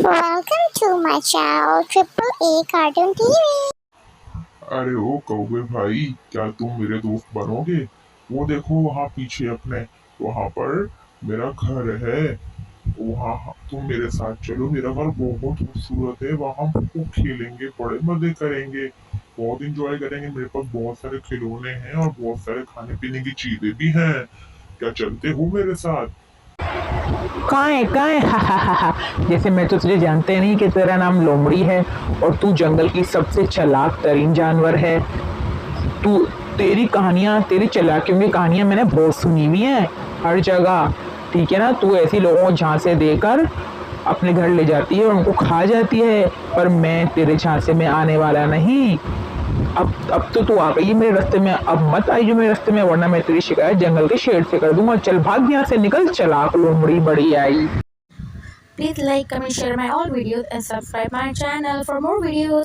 Welcome to my channel Triple A Cartoon TV। अरे ओ कौवे भाई, क्या तुम मेरे दोस्त बनोगे? वो देखो वहाँ पीछे अपने, वहाँ पर मेरा घर है। वहाँ तुम मेरे साथ चलो, मेरा घर बहुत खूबसूरत है। वहाँ हम खूब खेलेंगे, बड़े मजे करेंगे, बहुत इंजॉय करेंगे। मेरे पास बहुत सारे खिलौने हैं और बहुत सारे खाने पीने की चीजें भी हैं। क्या चलते हो मेरे साथ? कहाँ है हा हा हा हा। जैसे मैं तो तुझे जानते नहीं कि तेरा नाम लोमड़ी है और तू जंगल की सबसे चालाक तरीन जानवर है। तू तेरी कहानियां, तेरी चालाकियों की कहानियां मैंने बहुत सुनी हुई हैं हर जगह। ठीक है ना, तू ऐसी लोगों को झांसे देकर अपने घर ले जाती है और उनको खा जाती है, पर मैं तेरे झांसे में आने वाला नहीं। अब तो तू आ गई है मेरे रास्ते में, अब मत आई जो मेरे रास्ते में, वरना मैं तेरी शिकायत जंगल के शेर से कर दूंगा। चल भाग यहाँ से, निकल चालाक लोमड़ी बड़ी आई। Please like, comment, share my all videos and subscribe my channel for more videos.